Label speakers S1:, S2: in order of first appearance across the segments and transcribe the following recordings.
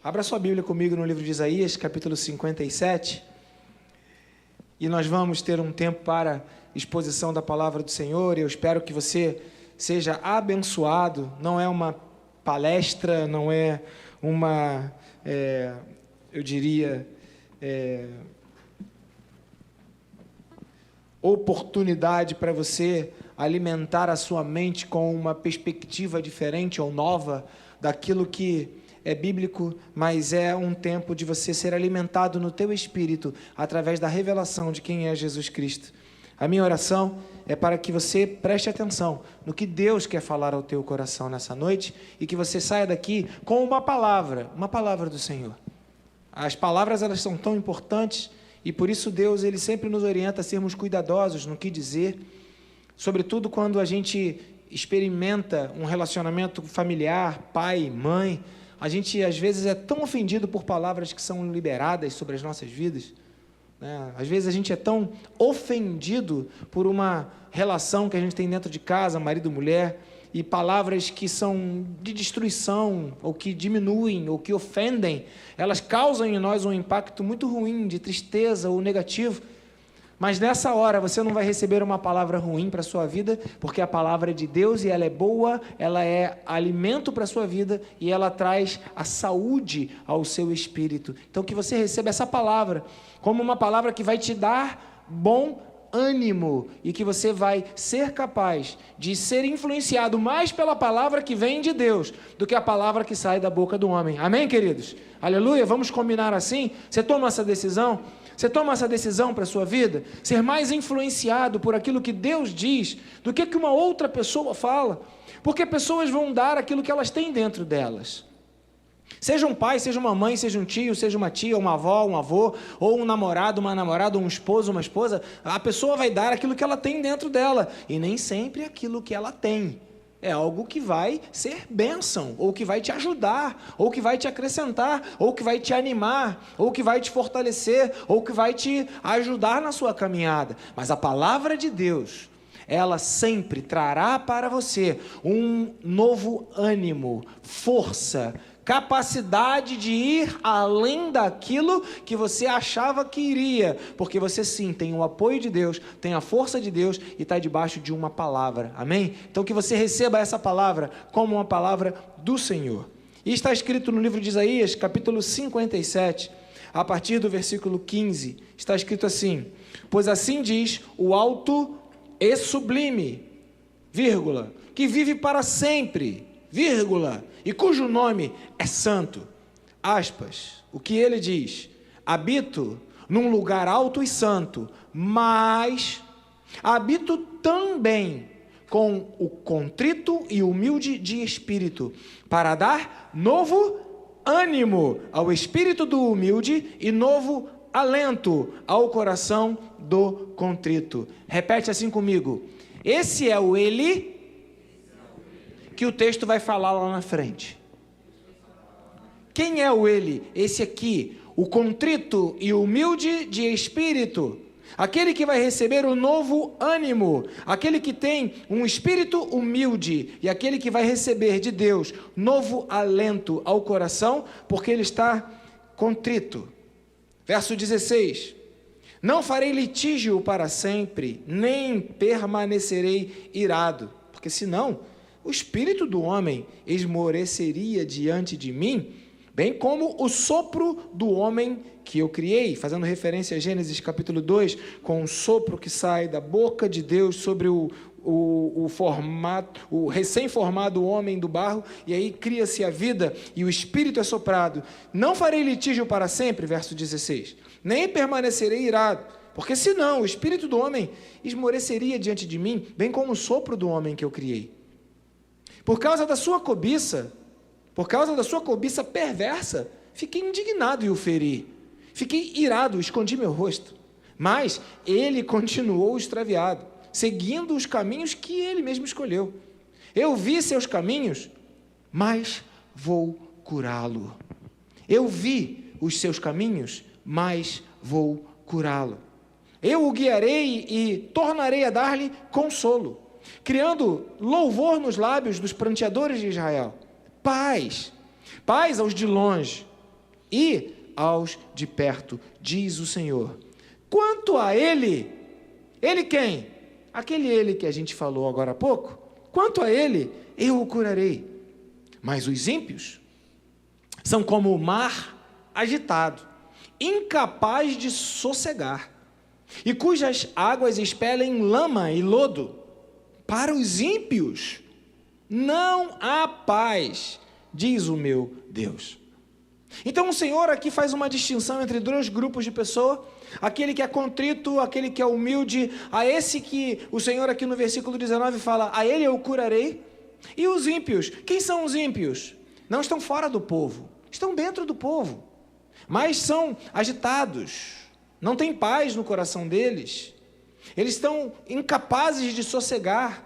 S1: Abra sua Bíblia comigo no livro de Isaías, capítulo 57, e nós vamos ter um tempo para exposição da palavra do Senhor. Eu espero que você seja abençoado. Não é uma palestra, não é uma, oportunidade para você alimentar a sua mente com uma perspectiva diferente ou nova daquilo que é bíblico, mas é um tempo de você ser alimentado no teu espírito através da revelação de quem é Jesus Cristo. A minha oração é para que você preste atenção no que Deus quer falar ao teu coração nessa noite e que você saia daqui com uma palavra do Senhor. As palavras, elas são tão importantes e por isso Deus, Ele sempre nos orienta a sermos cuidadosos no que dizer, sobretudo quando a gente experimenta um relacionamento familiar, pai, mãe. A gente, às vezes, é tão ofendido por palavras que são liberadas sobre as nossas vidas, né? Às vezes, a gente é tão ofendido por uma relação que a gente tem dentro de casa, marido e mulher, e palavras que são de destruição, ou que diminuem, ou que ofendem, elas causam em nós um impacto muito ruim, de tristeza ou negativo. Mas nessa hora você não vai receber uma palavra ruim para a sua vida, porque a palavra é de Deus e ela é boa, ela é alimento para a sua vida e ela traz a saúde ao seu espírito. Então que você receba essa palavra como uma palavra que vai te dar bom ânimo e que você vai ser capaz de ser influenciado mais pela palavra que vem de Deus do que a palavra que sai da boca do homem. Amém, queridos? Aleluia, vamos combinar assim? Você toma essa decisão? Você toma essa decisão para a sua vida? Ser mais influenciado por aquilo que Deus diz do que uma outra pessoa fala. Porque pessoas vão dar aquilo que elas têm dentro delas. Seja um pai, seja uma mãe, seja um tio, seja uma tia, uma avó, um avô, ou um namorado, uma namorada, um esposo, uma esposa. A pessoa vai dar aquilo que ela tem dentro dela. E nem sempre aquilo que ela tem é algo que vai ser bênção, ou que vai te ajudar, ou que vai te acrescentar, ou que vai te animar, ou que vai te fortalecer, ou que vai te ajudar na sua caminhada. Mas a palavra de Deus, ela sempre trará para você um novo ânimo, força, capacidade de ir além daquilo que você achava que iria, porque você sim tem o apoio de Deus, tem a força de Deus e está debaixo de uma palavra, amém? Então que você receba essa palavra como uma palavra do Senhor. E está escrito no livro de Isaías, capítulo 57, a partir do versículo 15, está escrito assim: pois assim diz o alto e sublime, vírgula, que vive para sempre, vírgula, e cujo nome é santo, aspas, o que ele diz: habito num lugar alto e santo, mas habito também com o contrito e humilde de espírito, para dar novo ânimo ao espírito do humilde e novo alento ao coração do contrito. Repete assim comigo: esse é o ele que o texto vai falar lá na frente. Quem é o ele? Esse aqui, o contrito e humilde de espírito, aquele que vai receber o novo ânimo, aquele que tem um espírito humilde e aquele que vai receber de Deus novo alento ao coração, porque ele está contrito. Verso 16: não farei litígio para sempre, nem permanecerei irado, porque senão o espírito do homem esmoreceria diante de mim, bem como o sopro do homem que eu criei, fazendo referência a Gênesis capítulo 2, com o sopro que sai da boca de Deus sobre o recém-formado homem do barro, e aí cria-se a vida, e o espírito é soprado. Não farei litígio para sempre, verso 16, nem permanecerei irado, porque senão o espírito do homem esmoreceria diante de mim, bem como o sopro do homem que eu criei. Por causa da sua cobiça perversa, fiquei indignado e o feri. Fiquei irado, escondi meu rosto. Mas ele continuou extraviado, seguindo os caminhos que ele mesmo escolheu. Eu vi seus caminhos, mas vou curá-lo. Eu vi os seus caminhos, mas vou curá-lo. Eu o guiarei e tornarei a dar-lhe consolo, criando louvor nos lábios dos pranteadores de Israel. Paz aos de longe, e aos de perto, diz o Senhor. Quanto a ele quem? Aquele ele que a gente falou agora há pouco. Quanto a ele, eu o curarei. Mas os ímpios são como o mar agitado, incapaz de sossegar, e cujas águas expelem lama e lodo. Para os ímpios não há paz, diz o meu Deus. Então o Senhor aqui faz uma distinção entre dois grupos de pessoa: aquele que é contrito, aquele que é humilde, a esse que o Senhor aqui no versículo 19 fala, a ele eu curarei. E os ímpios, quem são os ímpios? Não estão fora do povo, estão dentro do povo, mas são agitados, não tem paz no coração deles, eles estão incapazes de sossegar.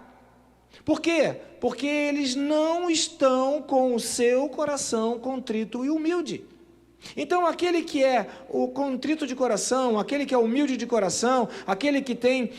S1: Por quê? Porque eles não estão com o seu coração contrito e humilde. Então, aquele que é o contrito de coração, aquele que é humilde de coração, aquele que tem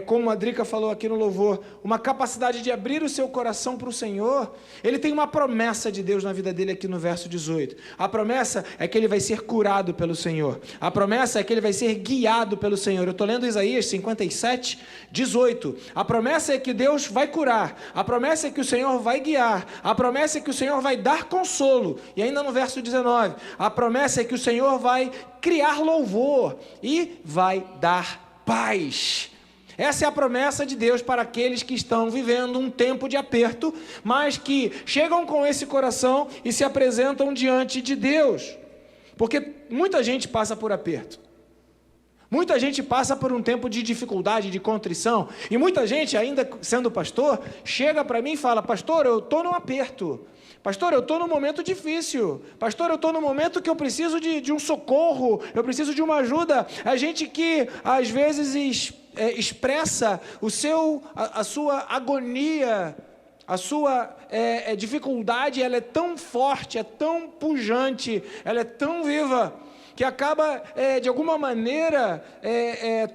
S1: como a Drica falou aqui no louvor, uma capacidade de abrir o seu coração para o Senhor, ele tem uma promessa de Deus na vida dele aqui no verso 18. A promessa é que ele vai ser curado pelo Senhor. A promessa é que ele vai ser guiado pelo Senhor. Eu estou lendo Isaías 57, 18. A promessa é que Deus vai curar. A promessa é que o Senhor vai guiar. A promessa é que o Senhor vai dar consolo. E ainda no verso 19, a promessa é que o Senhor vai criar louvor e vai dar paz. Essa é a promessa de Deus para aqueles que estão vivendo um tempo de aperto, mas que chegam com esse coração e se apresentam diante de Deus. Porque muita gente passa por aperto. Muita gente passa por um tempo de dificuldade, de contrição. E muita gente, ainda sendo pastor, chega para mim e fala: pastor, eu estou num aperto. Pastor, eu estou num momento difícil. Pastor, eu estou num momento que eu preciso de um socorro. Eu preciso de uma ajuda. A gente que, às vezes, expressa a sua agonia, a sua dificuldade, ela é tão forte, é tão pujante, ela é tão viva, que acaba, de alguma maneira,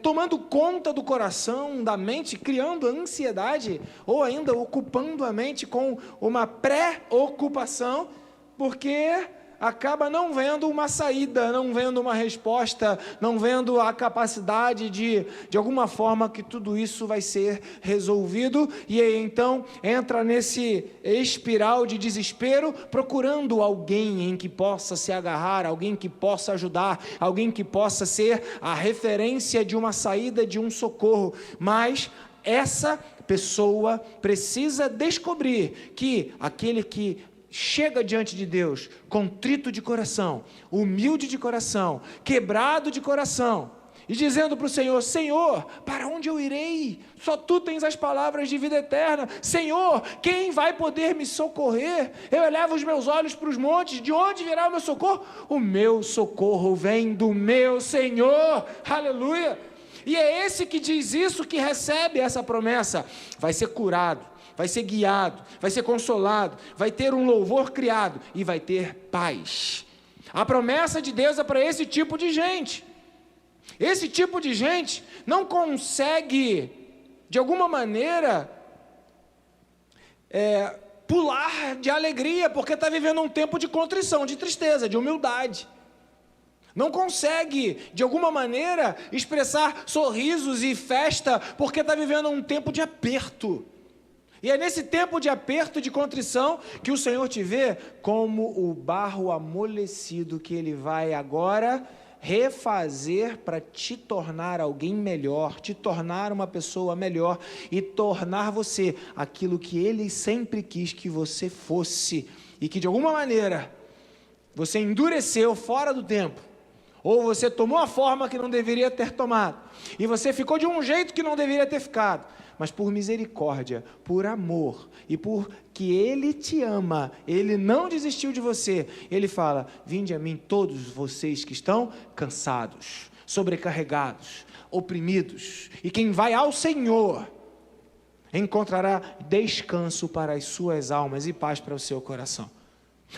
S1: tomando conta do coração, da mente, criando ansiedade, ou ainda ocupando a mente com uma preocupação, porque acaba não vendo uma saída, não vendo uma resposta, não vendo a capacidade de alguma forma que tudo isso vai ser resolvido, e aí então entra nesse espiral de desespero, procurando alguém em que possa se agarrar, alguém que possa ajudar, alguém que possa ser a referência de uma saída, de um socorro. Mas essa pessoa precisa descobrir que aquele que chega diante de Deus, contrito de coração, humilde de coração, quebrado de coração, e dizendo para o Senhor: Senhor, para onde eu irei? Só Tu tens as palavras de vida eterna. Senhor, quem vai poder me socorrer? Eu elevo os meus olhos para os montes, de onde virá o meu socorro? O meu socorro vem do meu Senhor. Aleluia! E é esse que diz isso, que recebe essa promessa, vai ser curado, vai ser guiado, vai ser consolado, vai ter um louvor criado e vai ter paz. A promessa de Deus é para esse tipo de gente. Esse tipo de gente não consegue, de alguma maneira, pular de alegria, porque está vivendo um tempo de contrição, de tristeza, de humildade. Não consegue, de alguma maneira, expressar sorrisos e festa, porque está vivendo um tempo de aperto. E é nesse tempo de aperto, de contrição, que o Senhor te vê como o barro amolecido que Ele vai agora refazer para te tornar alguém melhor, te tornar uma pessoa melhor e tornar você aquilo que Ele sempre quis que você fosse, e que de alguma maneira você endureceu fora do tempo, ou você tomou a forma que não deveria ter tomado, e você ficou de um jeito que não deveria ter ficado, mas por misericórdia, por amor, e porque Ele te ama, Ele não desistiu de você, Ele fala: vinde a mim todos vocês que estão cansados, sobrecarregados, oprimidos, e quem vai ao Senhor encontrará descanso para as suas almas e paz para o seu coração.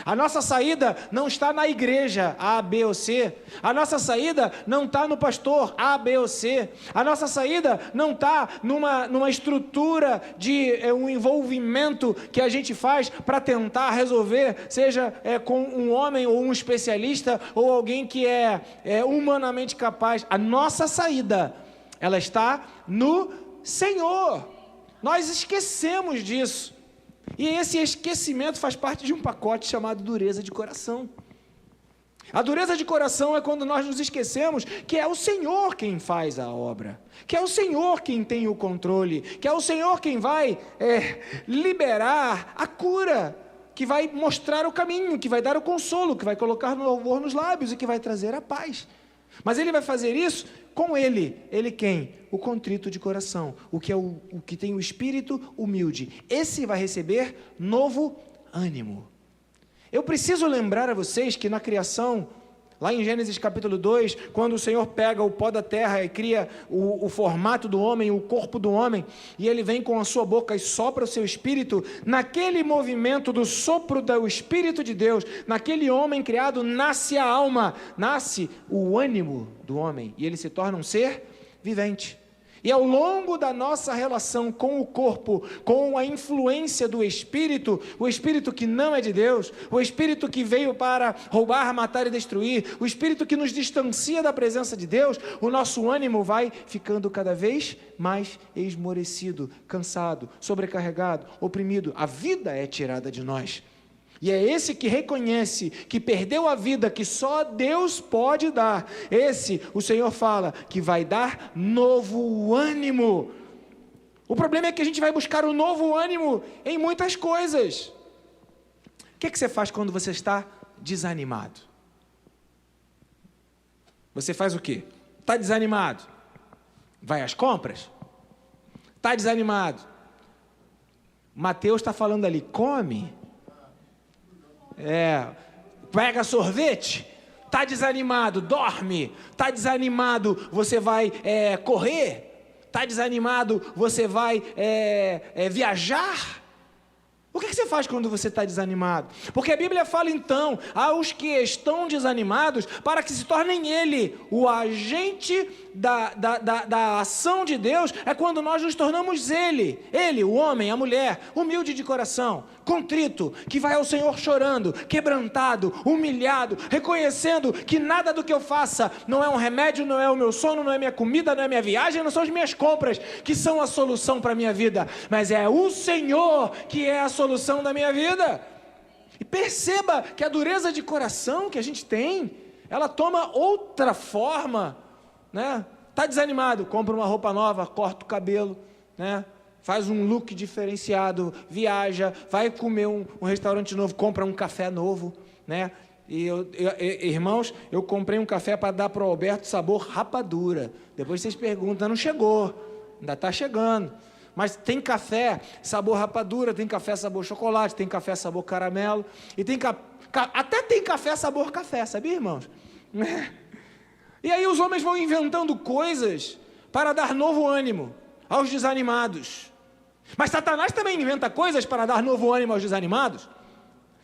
S1: A nossa saída não está na igreja A, B ou C. A nossa saída não está no pastor A, B ou C. A nossa saída não está numa estrutura de um envolvimento que a gente faz para tentar resolver, seja com um homem ou um especialista ou alguém que é humanamente capaz. A nossa saída, ela está no Senhor. Nós esquecemos disso. E esse esquecimento faz parte de um pacote chamado dureza de coração. A dureza de coração é quando nós nos esquecemos que é o Senhor quem faz a obra, que é o Senhor quem tem o controle, que é o Senhor quem vai liberar a cura, que vai mostrar o caminho, que vai dar o consolo, que vai colocar no louvor nos lábios e que vai trazer a paz. Mas Ele vai fazer isso com Ele quem? O contrito de coração, o que tem o espírito humilde. Esse vai receber novo ânimo. Eu preciso lembrar a vocês que na criação, lá em Gênesis capítulo 2, quando o Senhor pega o pó da terra e cria o formato do homem, o corpo do homem, e Ele vem com a sua boca e sopra o seu espírito, naquele movimento do sopro do Espírito de Deus, naquele homem criado, nasce a alma, nasce o ânimo do homem, e ele se torna um ser vivente. E ao longo da nossa relação com o corpo, com a influência do Espírito, o Espírito que não é de Deus, o Espírito que veio para roubar, matar e destruir, o Espírito que nos distancia da presença de Deus, o nosso ânimo vai ficando cada vez mais esmorecido, cansado, sobrecarregado, oprimido. A vida é tirada de nós. E é esse que reconhece que perdeu a vida que só Deus pode dar. Esse, o Senhor fala, que vai dar novo ânimo. O problema é que a gente vai buscar o novo ânimo em muitas coisas. O que você faz quando você está desanimado? Você faz o quê? Está desanimado? Vai às compras? Está desanimado? Mateus está falando ali, come. Pega sorvete, está desanimado, dorme, está desanimado, você vai correr, está desanimado, você vai viajar. O que você faz quando você está desanimado? Porque a Bíblia fala então, aos que estão desanimados, para que se tornem Ele, o agente da ação de Deus, é quando nós nos tornamos Ele, o homem, a mulher, humilde de coração, contrito, que vai ao Senhor chorando, quebrantado, humilhado, reconhecendo que nada do que eu faça não é um remédio, não é o meu sono, não é minha comida, não é minha viagem, não são as minhas compras que são a solução para a minha vida, mas é o Senhor que é a solução da minha vida. E perceba que a dureza de coração que a gente tem, ela toma outra forma, né? Tá desanimado, compra uma roupa nova, corta o cabelo, né? Faz um look diferenciado, viaja, vai comer um restaurante novo, compra um café novo, né? E irmãos, eu comprei um café para dar para o Alberto sabor rapadura. Depois vocês perguntam, não chegou, ainda está chegando. Mas tem café sabor rapadura, tem café sabor chocolate, tem café sabor caramelo, e tem até tem café sabor café, sabia, irmãos? E aí os homens vão inventando coisas para dar novo ânimo aos desanimados. Mas Satanás também inventa coisas para dar novo ânimo aos desanimados.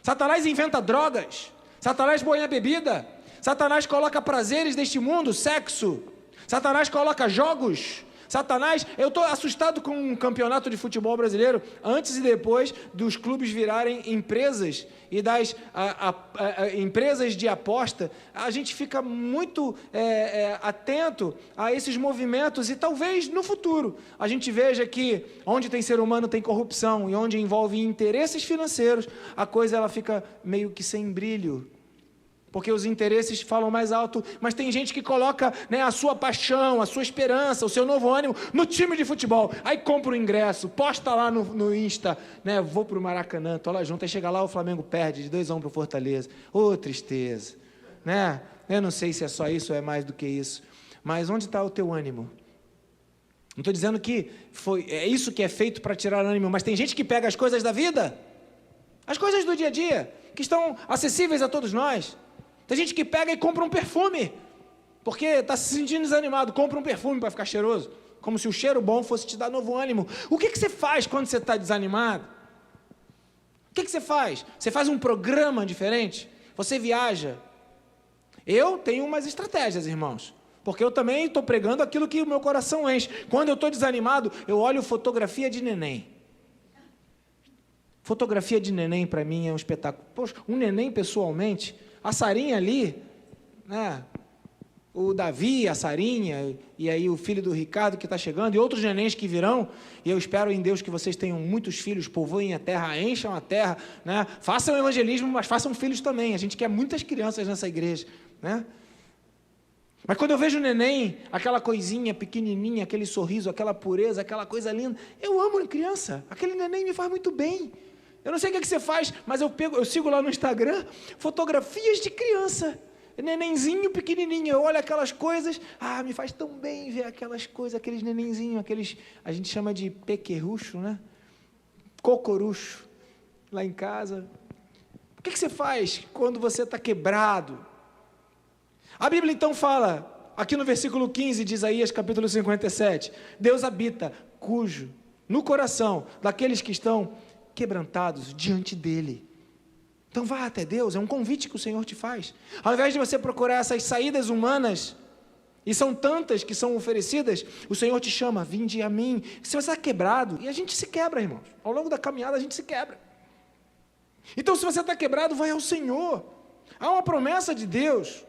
S1: Satanás inventa drogas, Satanás põe a bebida, Satanás coloca prazeres deste mundo, sexo, Satanás coloca jogos. Satanás, eu estou assustado com um campeonato de futebol brasileiro, antes e depois dos clubes virarem empresas, e das empresas de aposta, a gente fica muito atento a esses movimentos, e talvez no futuro a gente veja que onde tem ser humano tem corrupção, e onde envolve interesses financeiros, a coisa ela fica meio que sem brilho, porque os interesses falam mais alto, mas tem gente que coloca, né, a sua paixão, a sua esperança, o seu novo ânimo no time de futebol, aí compra o ingresso, posta lá no Insta, né, vou para o Maracanã, tô lá junto, aí chega lá, o Flamengo perde de 2-1 para o Fortaleza, tristeza, né? Eu não sei se é só isso ou é mais do que isso, mas onde está o teu ânimo? Não estou dizendo que é isso que é feito para tirar o ânimo, mas tem gente que pega as coisas da vida, as coisas do dia a dia, que estão acessíveis a todos nós. Tem gente que pega e compra um perfume, porque está se sentindo desanimado, compra um perfume para ficar cheiroso, como se o cheiro bom fosse te dar novo ânimo. O que você faz quando você está desanimado? O que você faz? Você faz um programa diferente? Você viaja? Eu tenho umas estratégias, irmãos, porque eu também estou pregando aquilo que o meu coração enche. Quando eu estou desanimado, eu olho fotografia de neném. Fotografia de neném, para mim, é um espetáculo. Poxa, um neném, pessoalmente, a Sarinha ali, né? O Davi, a Sarinha, e aí o filho do Ricardo que está chegando, e outros nenéns que virão, e eu espero em Deus que vocês tenham muitos filhos, povoem a terra, encham a terra, né? Façam evangelismo, mas façam filhos também. A gente quer muitas crianças nessa igreja, né? Mas quando eu vejo o neném, aquela coisinha pequenininha, aquele sorriso, aquela pureza, aquela coisa linda, eu amo a criança, aquele neném me faz muito bem. Eu não sei o que você faz, mas eu sigo lá no Instagram, fotografias de criança, nenenzinho pequenininho, eu olho aquelas coisas, me faz tão bem ver aquelas coisas, aqueles nenenzinhos, a gente chama de pequerrucho, né? Cocorucho, lá em casa. O que você faz quando você está quebrado? A Bíblia então fala, aqui no versículo 15 de Isaías, capítulo 57, Deus habita, no coração daqueles que estão quebrantados diante dele. Então vá até Deus, é um convite que o Senhor te faz. Ao invés de você procurar essas saídas humanas, e são tantas que são oferecidas, o Senhor te chama, vinde a mim. Se você está quebrado, e a gente se quebra, irmãos, ao longo da caminhada a gente se quebra. Então se você está quebrado, vai ao Senhor. Há uma promessa de Deus.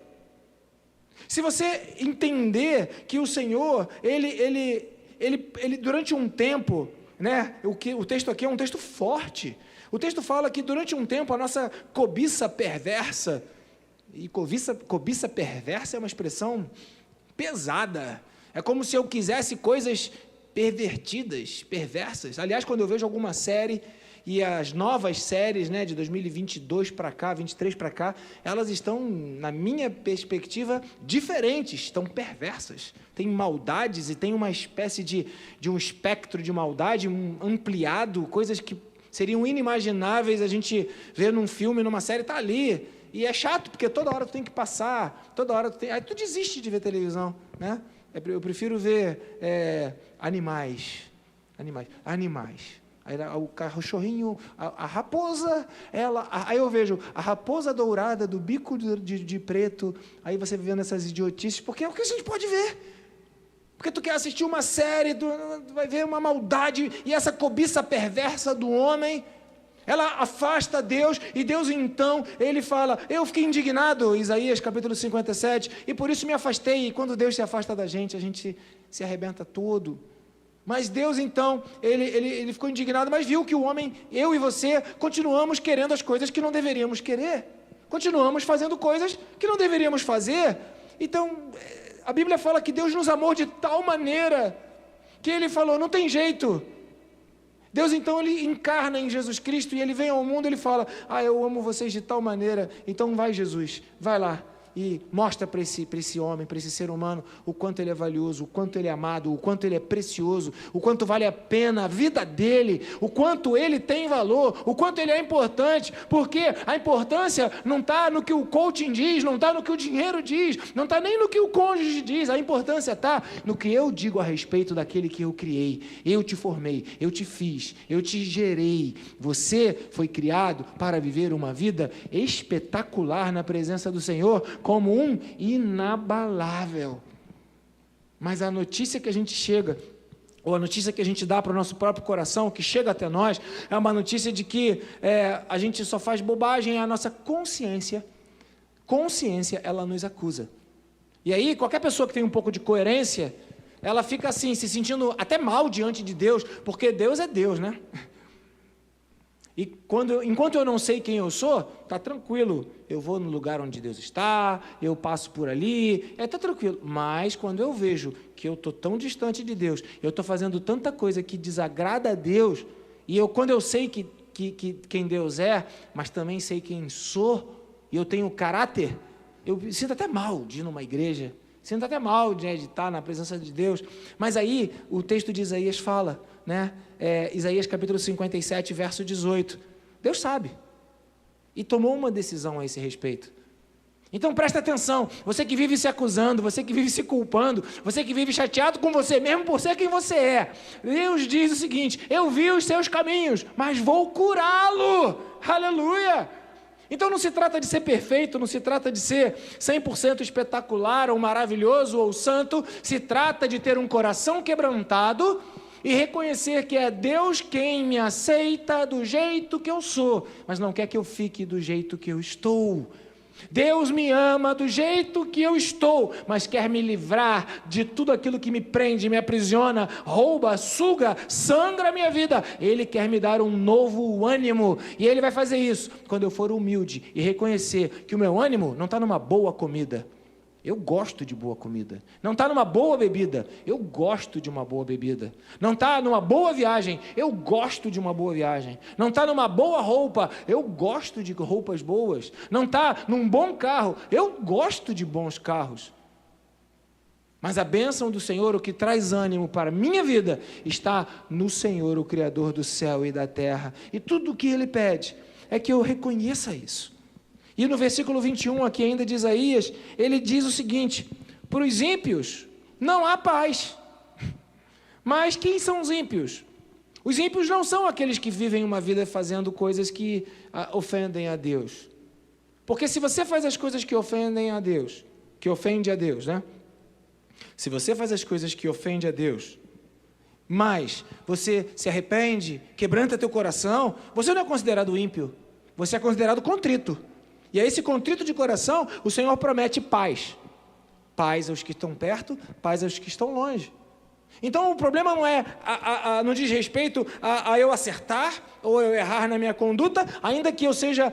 S1: Se você entender que o Senhor, ele durante um tempo, né, o texto aqui é um texto forte. O texto fala que durante um tempo a nossa cobiça perversa, e cobiça perversa é uma expressão pesada, é como se eu quisesse coisas pervertidas, perversas. Aliás, quando eu vejo alguma série, e as novas séries, né, de 2022 para cá, 23 para cá, elas estão, na minha perspectiva, diferentes, estão perversas, tem maldades e tem uma espécie de um espectro de maldade ampliado, coisas que seriam inimagináveis a gente ver num filme, numa série, está ali, e é chato, porque toda hora tu tem que passar, aí tu desiste de ver televisão, né? Eu prefiro ver animais. Aí o cachorrinho, a raposa, aí eu vejo a raposa dourada do bico de preto, aí você vendo essas idiotices, porque é o que a gente pode ver. Porque tu quer assistir uma série, tu vai ver uma maldade, e essa cobiça perversa do homem, ela afasta Deus, e Deus então, ele fala, eu fiquei indignado, Isaías capítulo 57, e por isso me afastei, e quando Deus se afasta da gente, a gente se arrebenta todo. Mas Deus então, ele ficou indignado, mas viu que o homem, eu e você, continuamos querendo as coisas que não deveríamos querer, continuamos fazendo coisas que não deveríamos fazer. Então, a Bíblia fala que Deus nos amou de tal maneira, que ele falou, não tem jeito. Deus então, ele encarna em Jesus Cristo, e ele vem ao mundo, ele fala, eu amo vocês de tal maneira, então vai Jesus, vai lá, e mostra para esse homem, para esse ser humano, o quanto ele é valioso, o quanto ele é amado, o quanto ele é precioso, o quanto vale a pena a vida dele, o quanto ele tem valor, o quanto ele é importante, porque a importância não está no que o coaching diz, não está no que o dinheiro diz, não está nem no que o cônjuge diz, a importância está no que eu digo a respeito daquele que eu criei, eu te formei, eu te fiz, eu te gerei, você foi criado para viver uma vida espetacular na presença do Senhor, como um inabalável. Mas a notícia que a gente chega, ou a notícia que a gente dá para o nosso próprio coração, que chega até nós, é uma notícia de que a gente só faz bobagem, a nossa consciência, ela nos acusa. E aí, qualquer pessoa que tem um pouco de coerência, ela fica assim, se sentindo até mal diante de Deus, porque Deus é Deus, né? E enquanto eu não sei quem eu sou, está tranquilo, eu vou no lugar onde Deus está, eu passo por ali, está tranquilo. Mas quando eu vejo que eu estou tão distante de Deus, eu estou fazendo tanta coisa que desagrada a Deus, e quando eu sei quem Deus é, mas também sei quem sou, e eu tenho caráter, eu sinto até mal de ir numa igreja, sinto até mal de estar na presença de Deus. Mas aí o texto de Isaías fala, né? Isaías capítulo 57, verso 18. Deus sabe. E tomou uma decisão a esse respeito. Então presta atenção, você que vive se acusando, você que vive se culpando, você que vive chateado com você mesmo por ser quem você é. Deus diz o seguinte: eu vi os seus caminhos, mas vou curá-lo. Aleluia! Então não se trata de ser perfeito, não se trata de ser 100% espetacular ou maravilhoso ou santo, se trata de ter um coração quebrantado e reconhecer que é Deus quem me aceita do jeito que eu sou, mas não quer que eu fique do jeito que eu estou. Deus me ama do jeito que eu estou, mas quer me livrar de tudo aquilo que me prende, me aprisiona, rouba, suga, sangra a minha vida. Ele quer me dar um novo ânimo, e Ele vai fazer isso quando eu for humilde e reconhecer que o meu ânimo não está numa boa comida. Eu gosto de boa comida. Não está numa boa bebida. Eu gosto de uma boa bebida. Não está numa boa viagem. Eu gosto de uma boa viagem. Não está numa boa roupa. Eu gosto de roupas boas. Não está num bom carro. Eu gosto de bons carros. Mas a bênção do Senhor, o que traz ânimo para a minha vida, está no Senhor, o Criador do céu e da terra. E tudo o que Ele pede é que eu reconheça isso. E no versículo 21, aqui ainda de Isaías, ele diz o seguinte: para os ímpios não há paz. Mas quem são os ímpios? Os ímpios não são aqueles que vivem uma vida fazendo coisas que ofendem a Deus. Porque se você faz as coisas que ofendem a Deus, que ofende a Deus, né? Se você faz as coisas que ofendem a Deus, mas você se arrepende, quebranta teu coração, você não é considerado ímpio, você é considerado contrito. E a esse contrito de coração, o Senhor promete paz. Paz aos que estão perto, paz aos que estão longe. Então o problema não diz respeito a eu acertar ou eu errar na minha conduta, ainda que eu seja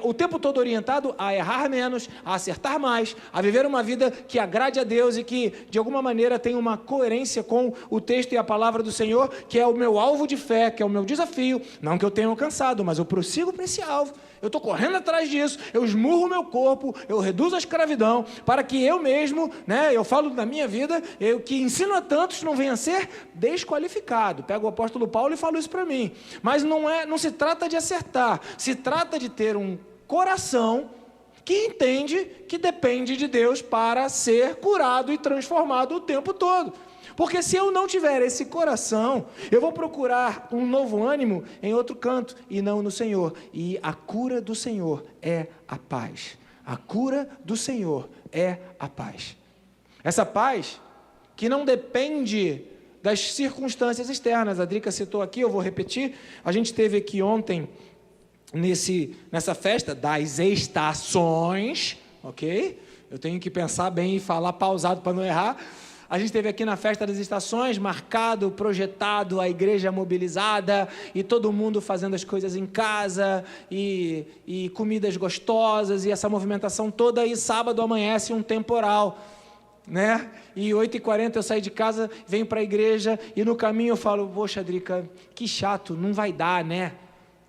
S1: o tempo todo orientado a errar menos, a acertar mais, a viver uma vida que agrade a Deus e que de alguma maneira tenha uma coerência com o texto e a palavra do Senhor, que é o meu alvo de fé, que é o meu desafio. Não que eu tenha alcançado, mas eu prossigo para esse alvo. Eu estou correndo atrás disso, eu esmurro o meu corpo, eu reduzo a escravidão, para que eu mesmo, eu falo da minha vida, eu que ensino a tantos não venha a ser desqualificado. Pego o apóstolo Paulo e falo isso para mim. Mas não se trata de acertar, se trata de ter um coração que entende que depende de Deus para ser curado e transformado o tempo todo. Porque se eu não tiver esse coração, eu vou procurar um novo ânimo em outro canto e não no Senhor. E a cura do Senhor é a paz. A cura do Senhor é a paz. Essa paz que não depende das circunstâncias externas. A Drica citou aqui, eu vou repetir. A gente esteve aqui ontem nessa festa das estações, ok? Eu tenho que pensar bem e falar pausado para não errar. A gente esteve aqui na festa das estações, marcado, projetado, a igreja mobilizada e todo mundo fazendo as coisas em casa e comidas gostosas e essa movimentação toda. E sábado amanhece um temporal, né? E 8h40 eu saio de casa, venho para a igreja e no caminho eu falo: poxa, Drica, que chato, não vai dar, né?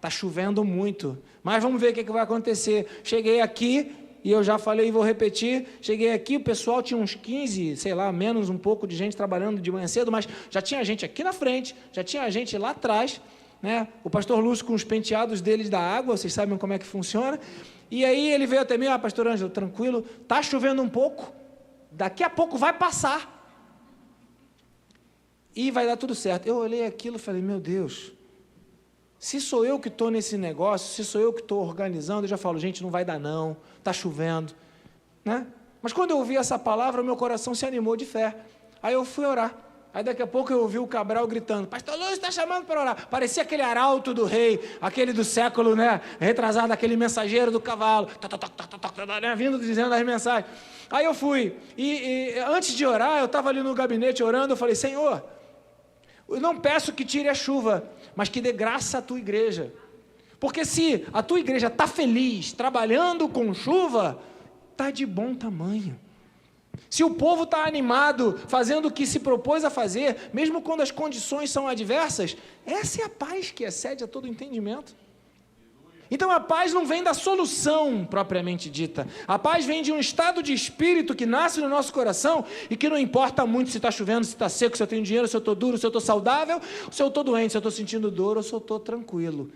S1: Tá chovendo muito, mas vamos ver o que vai acontecer. Cheguei aqui e eu já falei e vou repetir, cheguei aqui, o pessoal tinha uns 15, sei lá, menos um pouco de gente trabalhando de manhã cedo, mas já tinha gente aqui na frente, já tinha gente lá atrás, né? O pastor Lúcio com os penteados deles da água, vocês sabem como é que funciona, e aí ele veio até mim: pastor Ângelo, tranquilo, tá chovendo um pouco, daqui a pouco vai passar, e vai dar tudo certo. Eu olhei aquilo e falei: meu Deus, se sou eu que estou nesse negócio, se sou eu que estou organizando, eu já falo: gente, não vai dar não, está chovendo, né? Mas quando eu ouvi essa palavra, o meu coração se animou de fé. Aí eu fui orar. Aí daqui a pouco eu ouvi o Cabral gritando: pastor Lúcio está chamando para orar. Parecia aquele arauto do rei, aquele do século, né, retrasado, aquele mensageiro do cavalo, vindo dizendo as mensagens. Aí eu fui, e antes de orar, eu estava ali no gabinete orando, eu falei: Senhor, eu não peço que tire a chuva, mas que dê graça à tua igreja. Porque se a tua igreja está feliz, trabalhando com chuva, está de bom tamanho. Se o povo está animado, fazendo o que se propôs a fazer, mesmo quando as condições são adversas, essa é a paz que excede a todo entendimento. Então a paz não vem da solução propriamente dita. A paz vem de um estado de espírito que nasce no nosso coração e que não importa muito se está chovendo, se está seco, se eu tenho dinheiro, se eu estou duro, se eu estou saudável, se eu estou doente, se eu estou sentindo dor ou se eu estou tranquilo.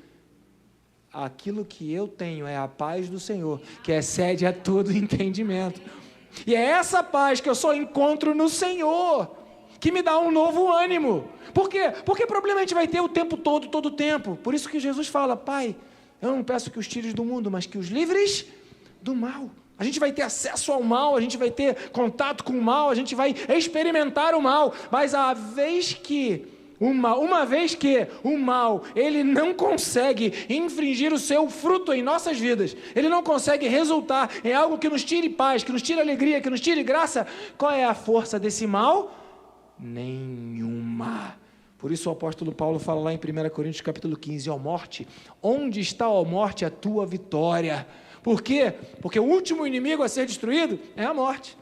S1: aquilo que eu tenho é a paz do Senhor, que excede a todo entendimento. E é essa paz que eu só encontro no Senhor, que me dá um novo ânimo. Por quê? Porque problema a gente vai ter o tempo todo o tempo. Por isso que Jesus fala: Pai, eu não peço que os tires do mundo, mas que os livres do mal. A gente vai ter acesso ao mal, a gente vai ter contato com o mal, a gente vai experimentar o mal, mas uma vez que o mal, ele não consegue infringir o seu fruto em nossas vidas, ele não consegue resultar em algo que nos tire paz, que nos tire alegria, que nos tire graça, qual é a força desse mal? Nenhuma. Por isso o apóstolo Paulo fala lá em 1 Coríntios capítulo 15, ó morte, onde está, ó morte, a tua vitória? Por quê? Porque o último inimigo a ser destruído é a morte.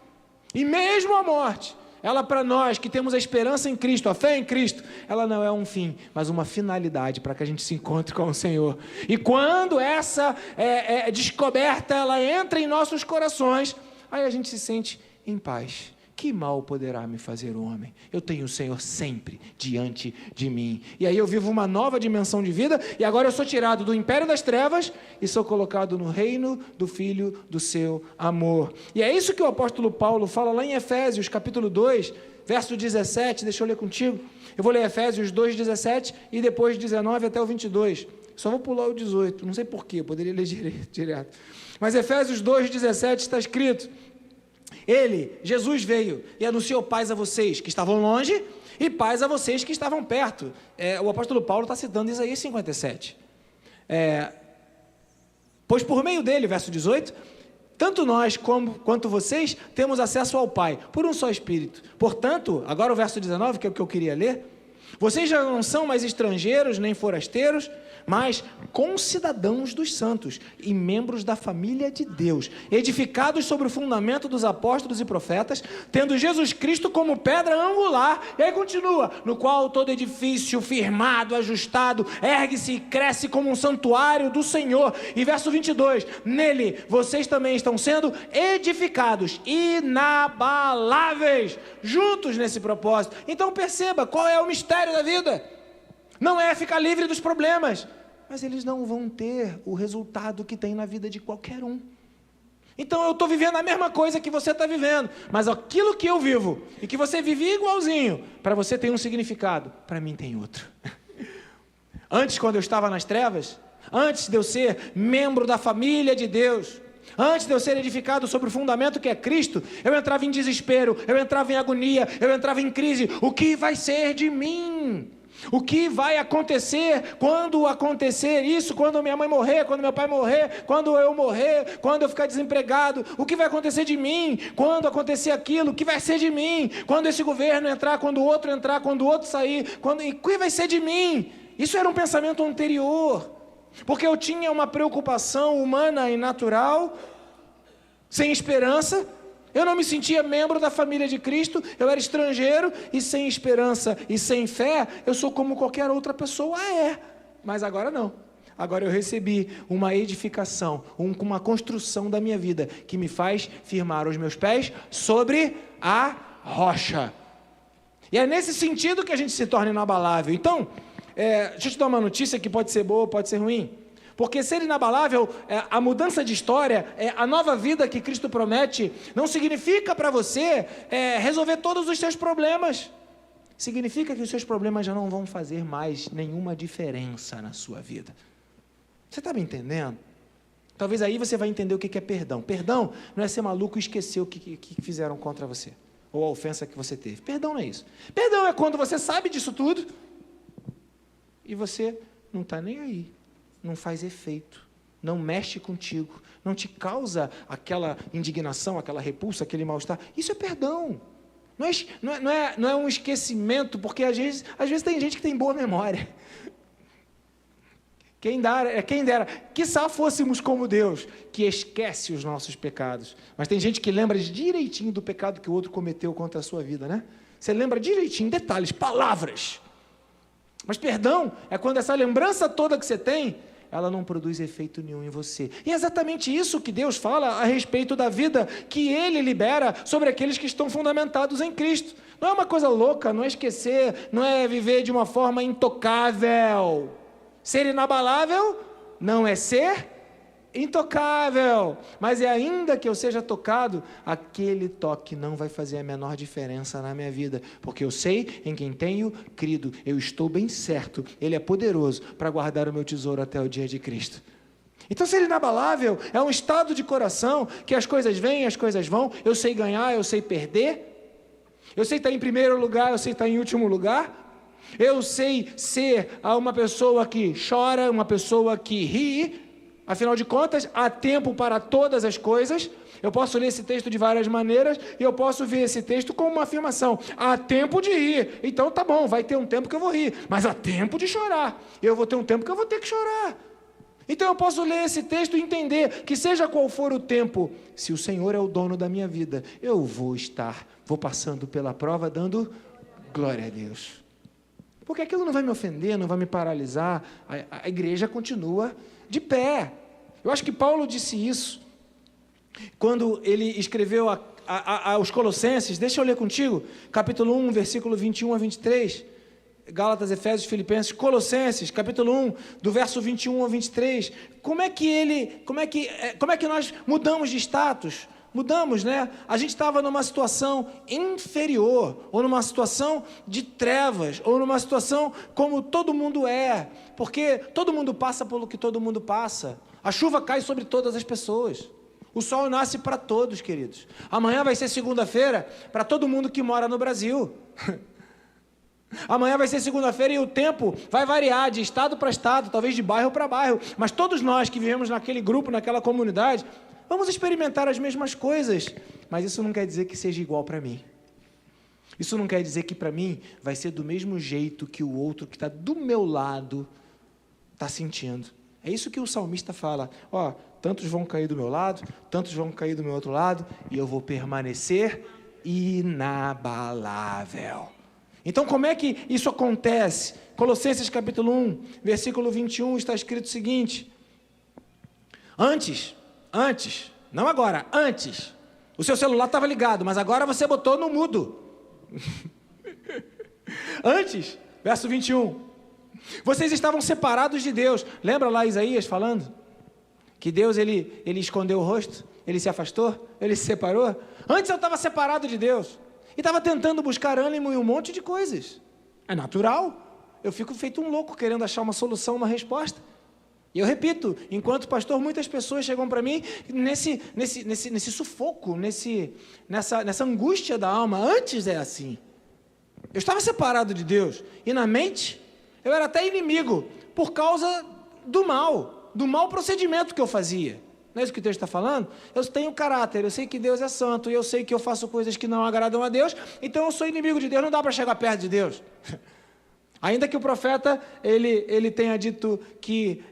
S1: E mesmo a morte, ela para nós que temos a esperança em Cristo, a fé em Cristo, ela não é um fim, mas uma finalidade para que a gente se encontre com o Senhor. E quando essa descoberta, ela entra em nossos corações, aí a gente se sente em paz. Que mal poderá me fazer o homem? Eu tenho o Senhor sempre diante de mim. E aí eu vivo uma nova dimensão de vida, e agora eu sou tirado do império das trevas e sou colocado no reino do Filho do seu amor. E é isso que o apóstolo Paulo fala lá em Efésios, capítulo 2, verso 17, deixa eu ler contigo. Eu vou ler Efésios 2, 17 e depois 19 até o 22. Só vou pular o 18, não sei porquê, poderia ler direto. Mas Efésios 2, 17 está escrito: Ele, Jesus, veio e anunciou paz a vocês que estavam longe e paz a vocês que estavam perto. O apóstolo Paulo está citando Isaías 57. Pois por meio dele, verso 18, tanto nós quanto vocês temos acesso ao Pai, por um só Espírito. Portanto, agora o verso 19, que é o que eu queria ler, vocês já não são mais estrangeiros nem forasteiros, mas concidadãos dos santos e membros da família de Deus, edificados sobre o fundamento dos apóstolos e profetas, tendo Jesus Cristo como pedra angular, e aí continua, no qual todo edifício firmado, ajustado, ergue-se e cresce como um santuário do Senhor. E verso 22, nele vocês também estão sendo edificados, inabaláveis, juntos nesse propósito. Então perceba, qual é o mistério da vida? Não é ficar livre dos problemas, mas eles não vão ter o resultado que tem na vida de qualquer um. Então eu estou vivendo a mesma coisa que você está vivendo, mas aquilo que eu vivo e que você vive igualzinho, para você tem um significado, para mim tem outro. Antes, quando eu estava nas trevas, antes de eu ser membro da família de Deus, antes de eu ser edificado sobre o fundamento que é Cristo, eu entrava em desespero, eu entrava em agonia, eu entrava em crise. O que vai ser de mim? O que vai acontecer quando acontecer isso, quando minha mãe morrer, quando meu pai morrer, quando eu morrer, quando eu ficar desempregado? O que vai acontecer de mim quando acontecer aquilo? O que vai ser de mim quando esse governo entrar, quando o outro entrar, quando o outro sair? E o que vai ser de mim? Isso era um pensamento anterior, porque eu tinha uma preocupação humana e natural, sem esperança. Eu não me sentia membro da família de Cristo, eu era estrangeiro e sem esperança e sem fé, eu sou como qualquer outra pessoa mas agora não. Agora eu recebi uma edificação, uma construção da minha vida, que me faz firmar os meus pés sobre a rocha. E é nesse sentido que a gente se torna inabalável. Então, deixa eu te dar uma notícia que pode ser boa, pode ser ruim. Porque ser inabalável, a mudança de história, a nova vida que Cristo promete, não significa para você resolver todos os seus problemas. Significa que os seus problemas já não vão fazer mais nenhuma diferença na sua vida. Você está me entendendo? Talvez aí você vai entender o que é perdão. Perdão não é ser maluco e esquecer o que fizeram contra você, ou a ofensa que você teve. Perdão não é isso. Perdão é quando você sabe disso tudo e você não está nem aí. Não faz efeito, não mexe contigo, não te causa aquela indignação, aquela repulsa, aquele mal-estar. Isso é perdão. Não é um esquecimento, porque às vezes tem gente que tem boa memória. Quem dera, quiçá fôssemos como Deus, que esquece os nossos pecados. Mas tem gente que lembra direitinho do pecado que o outro cometeu contra a sua vida, né? Você lembra direitinho, detalhes, palavras. Mas perdão é quando essa lembrança toda que você tem, ela não produz efeito nenhum em você. E é exatamente isso que Deus fala a respeito da vida que Ele libera sobre aqueles que estão fundamentados em Cristo. Não é uma coisa louca, não é esquecer, não é viver de uma forma intocável. Ser inabalável não é ser intocável, mas é ainda que eu seja tocado, aquele toque não vai fazer a menor diferença na minha vida, porque eu sei em quem tenho crido, eu estou bem certo, Ele é poderoso para guardar o meu tesouro até o dia de Cristo. Então, ser inabalável é um estado de coração que as coisas vêm, as coisas vão, eu sei ganhar, eu sei perder, eu sei estar em primeiro lugar, eu sei estar em último lugar, eu sei ser uma pessoa que chora, uma pessoa que ri. Afinal de contas, há tempo para todas as coisas. Eu posso ler esse texto de várias maneiras e eu posso ver esse texto como uma afirmação. Há tempo de rir. Então tá bom, vai ter um tempo que eu vou rir, mas há tempo de chorar. Eu vou ter um tempo que eu vou ter que chorar. Então eu posso ler esse texto e entender que seja qual for o tempo, se o Senhor é o dono da minha vida, eu vou passando pela prova dando glória a Deus. Porque aquilo não vai me ofender, não vai me paralisar. A igreja continua de pé. Eu acho que Paulo disse isso quando ele escreveu aos Colossenses. Deixa eu ler contigo, capítulo 1, versículo 21 a 23, Gálatas, Efésios, Filipenses, Colossenses, capítulo 1, do verso 21 a 23, como é que nós mudamos de status? Mudamos, né? A gente estava numa situação inferior, ou numa situação de trevas, ou numa situação como todo mundo é, porque todo mundo passa pelo que todo mundo passa. A chuva cai sobre todas as pessoas. O sol nasce para todos, queridos. Amanhã vai ser segunda-feira para todo mundo que mora no Brasil. Amanhã vai ser segunda-feira e o tempo vai variar de estado para estado, talvez de bairro para bairro, mas todos nós que vivemos naquele grupo, naquela comunidade, vamos experimentar as mesmas coisas, mas isso não quer dizer que seja igual para mim. Isso não quer dizer que para mim vai ser do mesmo jeito que o outro que está do meu lado está sentindo. É isso que o salmista fala. Ó, tantos vão cair do meu lado, tantos vão cair do meu outro lado, e eu vou permanecer inabalável. Então, como é que isso acontece? Colossenses capítulo 1, versículo 21, está escrito o seguinte: Antes, não agora, antes, o seu celular estava ligado, mas agora você botou no mudo. Antes, verso 21, vocês estavam separados de Deus. Lembra lá Isaías falando? Que Deus, ele escondeu o rosto, ele se afastou, ele se separou. Antes eu estava separado de Deus, e estava tentando buscar ânimo em um monte de coisas. É natural, eu fico feito um louco querendo achar uma solução, uma resposta. E eu repito, enquanto pastor, muitas pessoas chegam para mim nesse sufoco, nessa angústia da alma. Antes é assim. Eu estava separado de Deus, e na mente, eu era até inimigo, por causa do mau procedimento que eu fazia. Não é isso que o texto está falando? Eu tenho caráter, eu sei que Deus é santo, e eu sei que eu faço coisas que não agradam a Deus, então eu sou inimigo de Deus, não dá para chegar perto de Deus. Ainda que o profeta, ele tenha dito que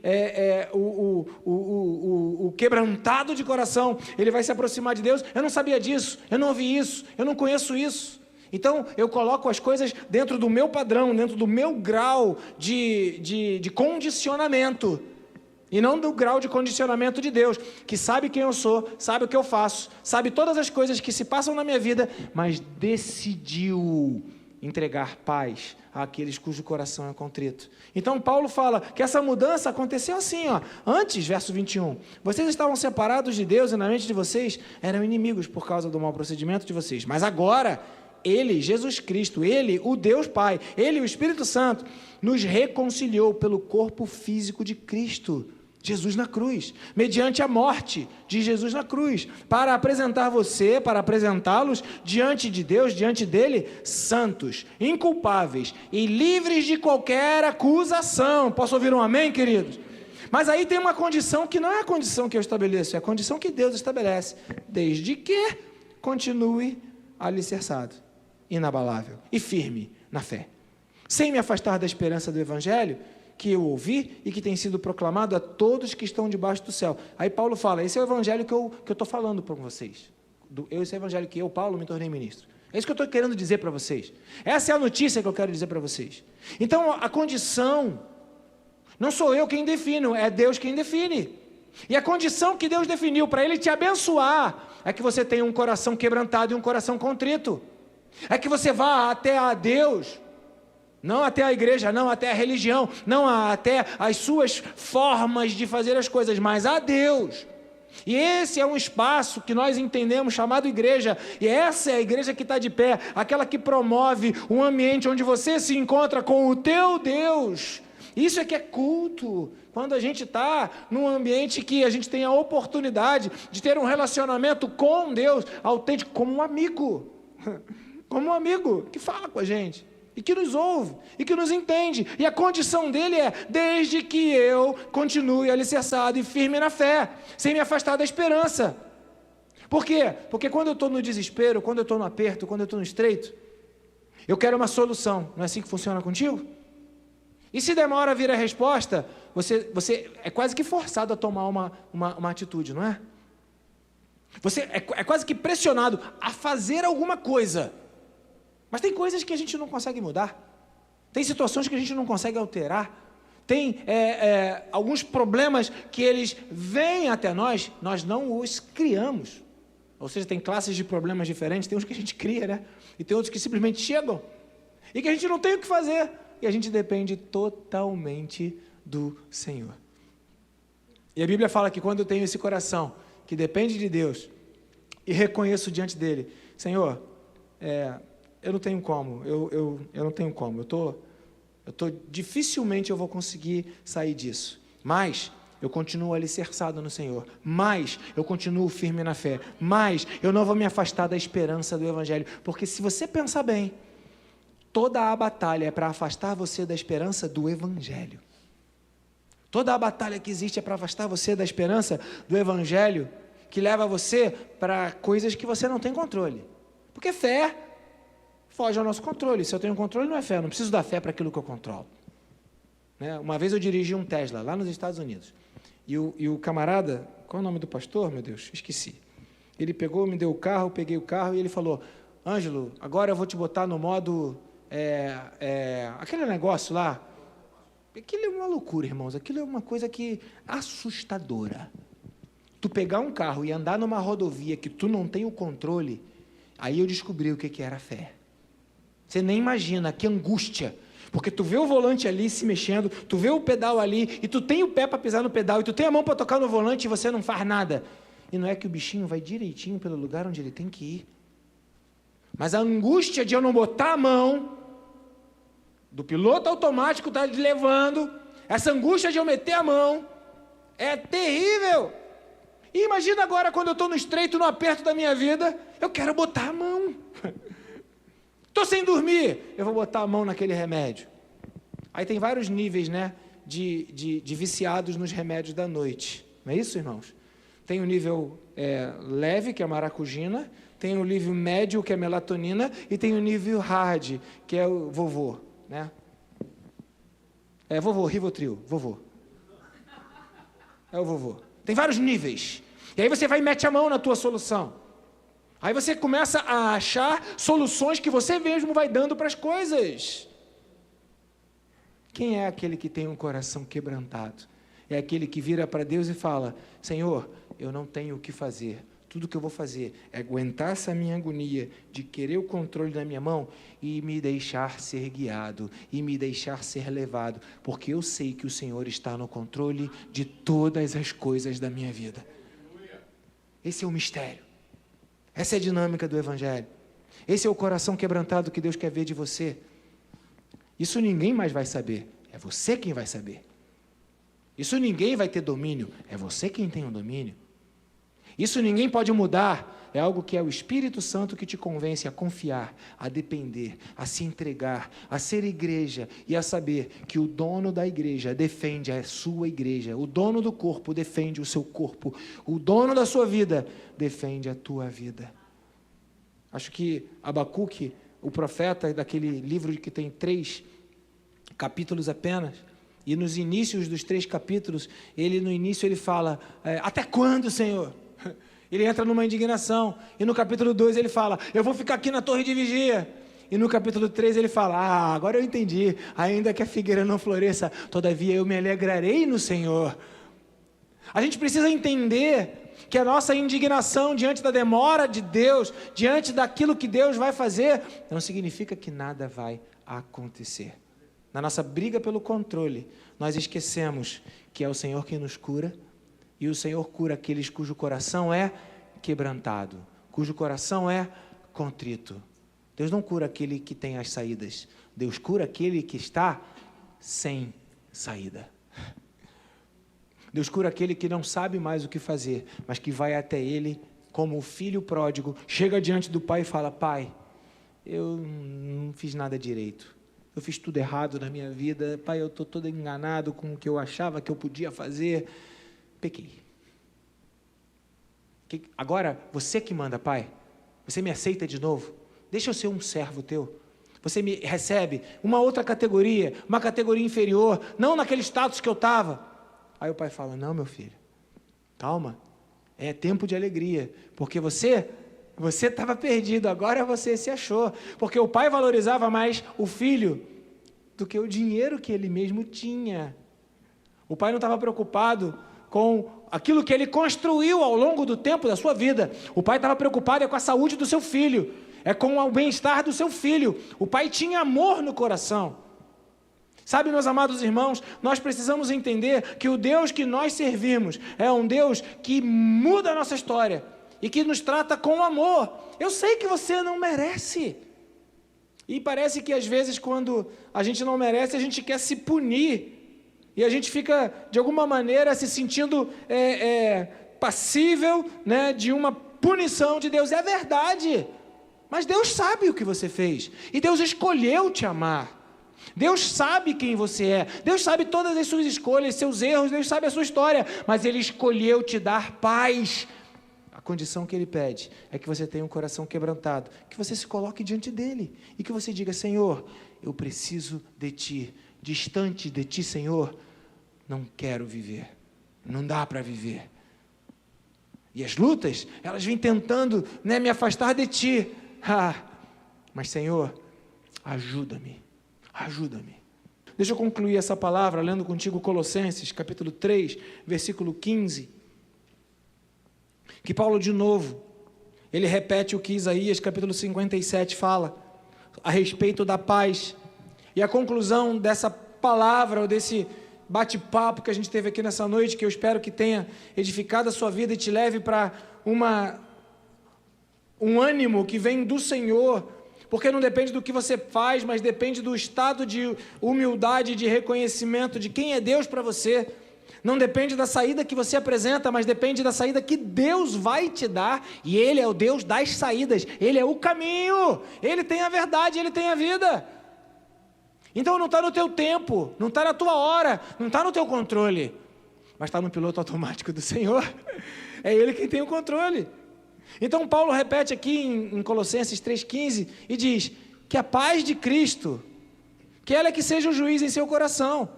S1: o quebrantado de coração, ele vai se aproximar de Deus, eu não sabia disso, eu não ouvi isso, eu não conheço isso. Então, eu coloco as coisas dentro do meu padrão, dentro do meu grau de condicionamento, e não do grau de condicionamento de Deus, que sabe quem eu sou, sabe o que eu faço, sabe todas as coisas que se passam na minha vida, mas decidiu entregar paz àqueles cujo coração é contrito. Então Paulo fala que essa mudança aconteceu assim, ó. Antes, verso 21, vocês estavam separados de Deus e na mente de vocês eram inimigos por causa do mau procedimento de vocês, mas agora Ele, Jesus Cristo, Ele, o Deus Pai, Ele, o Espírito Santo, nos reconciliou pelo corpo físico de Cristo, Jesus na cruz, mediante a morte de Jesus na cruz, para apresentá-los diante de Deus, diante dele, santos, inculpáveis e livres de qualquer acusação. Posso ouvir um amém, queridos? Mas aí tem uma condição que não é a condição que eu estabeleço, é a condição que Deus estabelece, desde que continue alicerçado, inabalável e firme na fé, sem me afastar da esperança do Evangelho, que eu ouvi e que tem sido proclamado a todos que estão debaixo do céu. Aí Paulo fala, esse é o evangelho que eu estou falando para vocês. Esse é o evangelho que eu, Paulo, me tornei ministro. É isso que eu estou querendo dizer para vocês. Essa é a notícia que eu quero dizer para vocês. Então, a condição, não sou eu quem defino, é Deus quem define. E a condição que Deus definiu para Ele te abençoar, é que você tenha um coração quebrantado e um coração contrito. É que você vá até a Deus, Não até a igreja, não até a religião, não até as suas formas de fazer as coisas, mas a Deus. E esse é um espaço que nós entendemos chamado igreja, e essa é a igreja que está de pé, aquela que promove um ambiente onde você se encontra com o teu Deus. Isso é que é culto, quando a gente está num ambiente que a gente tem a oportunidade de ter um relacionamento com Deus autêntico, como um amigo que fala com a gente, e que nos ouve, e que nos entende, e a condição dele é, desde que eu continue alicerçado e firme na fé, sem me afastar da esperança. Por quê? Porque quando eu estou no desespero, quando eu estou no aperto, quando eu estou no estreito, eu quero uma solução. Não é assim que funciona contigo? E se demora a vir a resposta, você é quase que forçado a tomar uma atitude, não é? Você é quase que pressionado a fazer alguma coisa. Mas tem coisas que a gente não consegue mudar. Tem situações que a gente não consegue alterar. Tem alguns problemas que eles vêm até nós não os criamos. Ou seja, tem classes de problemas diferentes, tem uns que a gente cria, né? E tem outros que simplesmente chegam. E que a gente não tem o que fazer. E a gente depende totalmente do Senhor. E a Bíblia fala que quando eu tenho esse coração, que depende de Deus, e reconheço diante dele, Senhor, eu não tenho como, eu não tenho como, dificilmente eu vou conseguir sair disso, mas eu continuo alicerçado no Senhor, mas eu continuo firme na fé, mas eu não vou me afastar da esperança do Evangelho, porque se você pensar bem, toda a batalha é para afastar você da esperança do Evangelho. Toda a batalha que existe é para afastar você da esperança do Evangelho, que leva você para coisas que você não tem controle. Porque fé foge ao nosso controle. Se eu tenho controle, não é fé. Eu não preciso da fé para aquilo que eu controlo. Né? Uma vez eu dirigi um Tesla, lá nos Estados Unidos. E o camarada, qual é o nome do pastor? Meu Deus, esqueci. Ele pegou, me deu o carro, peguei o carro e ele falou, Ângelo, agora eu vou te botar no modo... aquele negócio lá, aquilo é uma loucura, irmãos, aquilo é uma coisa que assustadora. Tu pegar um carro e andar numa rodovia que tu não tem o controle, aí eu descobri o que era fé. Você nem imagina que angústia, porque tu vê o volante ali se mexendo, tu vê o pedal ali, e tu tem o pé para pisar no pedal, e tu tem a mão para tocar no volante e você não faz nada. E não é que o bichinho vai direitinho pelo lugar onde ele tem que ir. Mas a angústia de eu não botar a mão, do piloto automático tá levando, essa angústia de eu meter a mão, é terrível. E imagina agora quando eu estou no estreito, no aperto da minha vida, eu quero botar a mão. Estou sem dormir, eu vou botar a mão naquele remédio. Aí tem vários níveis, né, de viciados nos remédios da noite. Não é isso, irmãos? Tem o nível leve, que é a maracujina, tem o nível médio, que é a melatonina, e tem o nível hard, que é o vovô, né? Vovô, Rivotril, vovô. É o vovô. Tem vários níveis. E aí você vai e mete a mão na tua solução. Aí você começa a achar soluções que você mesmo vai dando para as coisas. Quem é aquele que tem um coração quebrantado? É aquele que vira para Deus e fala, Senhor, eu não tenho o que fazer. Tudo que eu vou fazer é aguentar essa minha agonia de querer o controle na minha mão e me deixar ser guiado, e me deixar ser levado, porque eu sei que o Senhor está no controle de todas as coisas da minha vida. Esse é o mistério. Essa é a dinâmica do Evangelho. Esse é o coração quebrantado que Deus quer ver de você. Isso ninguém mais vai saber. É você quem vai saber. Isso ninguém vai ter domínio. É você quem tem o domínio. Isso ninguém pode mudar. É algo que é o Espírito Santo que te convence a confiar, a depender, a se entregar, a ser igreja e a saber que o dono da igreja defende a sua igreja, o dono do corpo defende o seu corpo, o dono da sua vida defende a tua vida. Acho que Abacuque, o profeta daquele livro que tem 3 capítulos apenas, e nos inícios dos 3 capítulos, no início ele fala, até quando, Senhor? Ele entra numa indignação, e no capítulo 2 ele fala, eu vou ficar aqui na torre de vigia, e no capítulo 3 ele fala, agora eu entendi, ainda que a figueira não floresça, todavia eu me alegrarei no Senhor. A gente precisa entender que a nossa indignação diante da demora de Deus, diante daquilo que Deus vai fazer, não significa que nada vai acontecer. na nossa briga pelo controle, nós esquecemos que é o Senhor quem nos cura, e o Senhor cura aqueles cujo coração é quebrantado, cujo coração é contrito. Deus não cura aquele que tem as saídas, Deus cura aquele que está sem saída. Deus cura aquele que não sabe mais o que fazer, mas que vai até Ele como o filho pródigo, chega diante do pai e fala: Pai, eu não fiz nada direito, eu fiz tudo errado na minha vida, Pai, eu estou todo enganado com o que eu achava que eu podia fazer, pequei. Agora, você que manda, Pai, você me aceita de novo, deixa eu ser um servo teu, você me recebe uma outra categoria, uma categoria inferior, não naquele status que eu estava. Aí o pai fala: não, meu filho, calma, é tempo de alegria, porque você estava perdido, agora você se achou, porque o pai valorizava mais o filho do que o dinheiro que ele mesmo tinha. O pai não estava preocupado com aquilo que ele construiu ao longo do tempo da sua vida, o pai estava preocupado com a saúde do seu filho, com o bem-estar do seu filho. O pai tinha amor no coração. Sabe, meus amados irmãos, nós precisamos entender que o Deus que nós servimos é um Deus que muda a nossa história e que nos trata com amor. Eu sei que você não merece. E parece que às vezes quando a gente não merece, a gente quer se punir. E a gente fica, de alguma maneira, se sentindo passível, né, de uma punição de Deus. É verdade. Mas Deus sabe o que você fez. E Deus escolheu te amar. Deus sabe quem você é, Deus sabe todas as suas escolhas, seus erros, Deus sabe a sua história, mas Ele escolheu te dar paz. A condição que Ele pede é que você tenha um coração quebrantado, que você se coloque diante dEle e que você diga: Senhor, eu preciso de Ti, distante de Ti, Senhor, não quero viver, não dá para viver. E as lutas, elas vêm tentando, né, me afastar de Ti, mas Senhor, ajuda-me. Ajuda-me. Deixa eu concluir essa palavra lendo contigo Colossenses, capítulo 3, versículo 15. Que Paulo, de novo, ele repete o que Isaías, capítulo 57, fala a respeito da paz. E a conclusão dessa palavra, ou desse bate-papo que a gente teve aqui nessa noite, que eu espero que tenha edificado a sua vida e te leve para um ânimo que vem do Senhor, porque não depende do que você faz, mas depende do estado de humildade, de reconhecimento de quem é Deus para você. Não depende da saída que você apresenta, mas depende da saída que Deus vai te dar, e Ele é o Deus das saídas, Ele é o caminho, Ele tem a verdade, Ele tem a vida. Então não está no teu tempo, não está na tua hora, não está no teu controle, mas está no piloto automático do Senhor, é Ele quem tem o controle. Então Paulo repete aqui em Colossenses 3,15 e diz que a paz de Cristo, que ela é que seja o juiz em seu coração,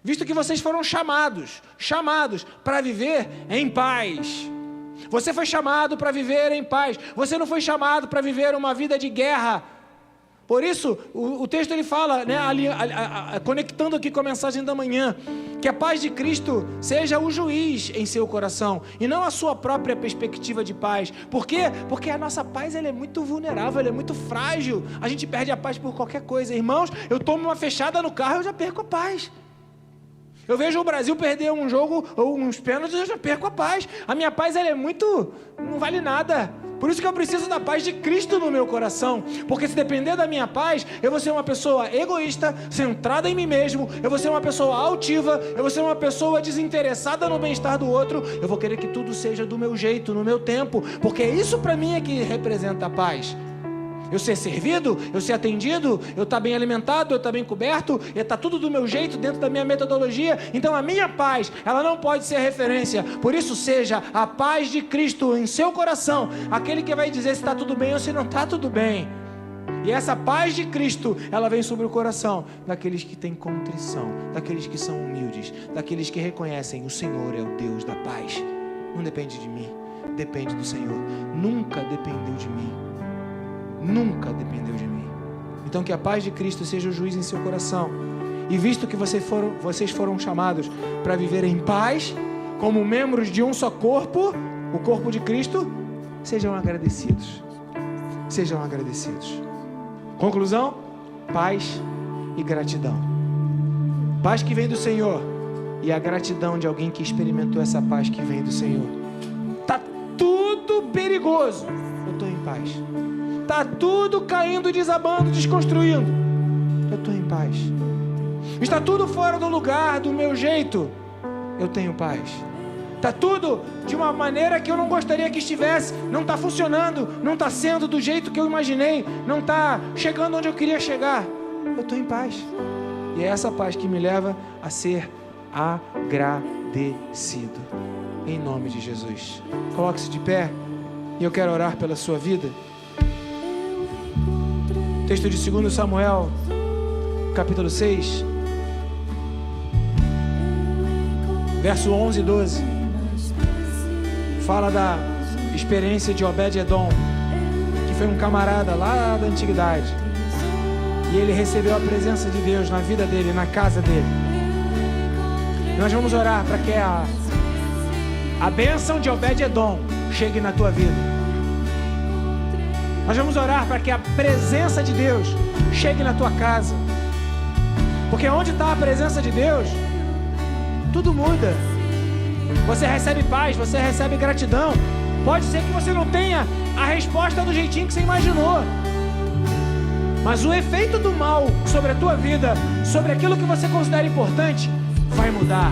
S1: visto que vocês foram chamados para viver em paz. Você foi chamado para viver em paz, você não foi chamado para viver uma vida de guerra. Por isso, o texto ele fala, né, conectando aqui com a mensagem da manhã, que a paz de Cristo seja o juiz em seu coração, e não a sua própria perspectiva de paz. Por quê? Porque a nossa paz ela é muito vulnerável, ela é muito frágil, a gente perde a paz por qualquer coisa. Irmãos, eu tomo uma fechada no carro, eu já perco a paz. Eu vejo o Brasil perder um jogo ou uns pênaltis, eu já perco a paz. A minha paz ela é muito, não vale nada. Por isso que eu preciso da paz de Cristo no meu coração, porque se depender da minha paz, eu vou ser uma pessoa egoísta, centrada em mim mesmo, eu vou ser uma pessoa altiva, eu vou ser uma pessoa desinteressada no bem-estar do outro, eu vou querer que tudo seja do meu jeito, no meu tempo, porque isso para mim é que representa a paz. Eu ser servido, eu ser atendido, eu estar bem alimentado, eu estar bem coberto, eu estar tudo do meu jeito, dentro da minha metodologia. Então a minha paz, ela não pode ser referência. Por isso seja a paz de Cristo em seu coração, aquele que vai dizer se está tudo bem ou se não está tudo bem. E essa paz de Cristo, ela vem sobre o coração daqueles que têm contrição, daqueles que são humildes, daqueles que reconhecem: o Senhor é o Deus da paz. Não depende de mim, depende do Senhor. Nunca dependeu de mim. Nunca dependeu de mim. Então que a paz de Cristo seja o juiz em seu coração. E visto que vocês foram chamados para viver em paz, como membros de um só corpo, o corpo de Cristo, sejam agradecidos. Sejam agradecidos. Conclusão: paz e gratidão. Paz que vem do Senhor e a gratidão de alguém que experimentou essa paz que vem do Senhor. Tá tudo perigoso, eu estou em paz. Tá tudo caindo, desabando, desconstruindo, eu estou em paz. Está tudo fora do lugar, do meu jeito, eu tenho paz. Está tudo de uma maneira que eu não gostaria que estivesse, não está funcionando, não está sendo do jeito que eu imaginei, não está chegando onde eu queria chegar, eu estou em paz. E é essa paz que me leva a ser agradecido, em nome de Jesus. Coloque-se de pé e eu quero orar pela sua vida. Texto de 2 Samuel, capítulo 6, verso 11 e 12. Fala da experiência de Obed-Edom, que foi um camarada lá da antiguidade. E ele recebeu a presença de Deus na vida dele, na casa dele. Nós vamos orar para que a bênção de Obed-Edom chegue na tua vida. Nós vamos orar para que a presença de Deus chegue na tua casa. Porque onde está a presença de Deus, tudo muda. Você recebe paz, você recebe gratidão. Pode ser que você não tenha a resposta do jeitinho que você imaginou, mas o efeito do mal sobre a tua vida, sobre aquilo que você considera importante, vai mudar.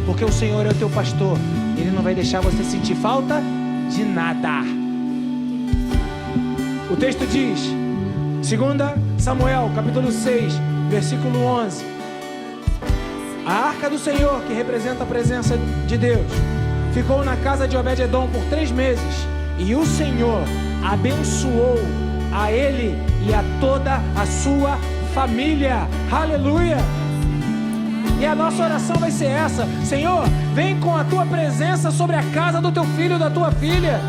S1: Porque o Senhor é o teu pastor. Ele não vai deixar você sentir falta de nada. O texto diz, 2 Samuel, capítulo 6, versículo 11. A arca do Senhor, que representa a presença de Deus, ficou na casa de Obed-Edom por 3 meses. E o Senhor abençoou a ele e a toda a sua família. Aleluia! E a nossa oração vai ser essa: Senhor, vem com a tua presença sobre a casa do teu filho, da tua filha,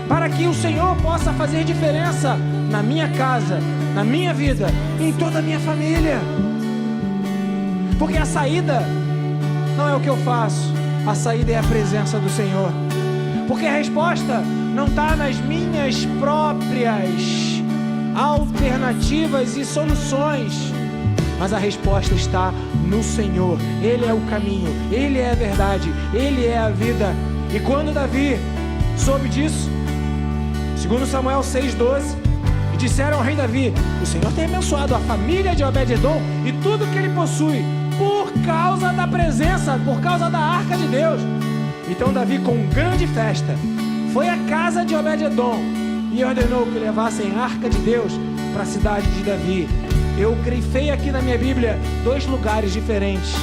S1: para que o Senhor possa fazer diferença na minha casa, na minha vida, em toda a minha família. Porque a saída não é o que eu faço, a saída é a presença do Senhor. Porque a resposta não está nas minhas próprias alternativas e soluções, mas a resposta está no Senhor. Ele é o caminho, Ele é a verdade, Ele é a vida. E quando Davi soube disso, 2 Samuel 6,12, e disseram ao rei Davi: o Senhor tem abençoado a família de Obed-Edom e tudo que ele possui, por causa da presença, por causa da arca de Deus. Então Davi, com grande festa, foi à casa de Obed-Edom e ordenou que levassem a arca de Deus para a cidade de Davi. Eu grifei aqui na minha Bíblia 2 lugares diferentes.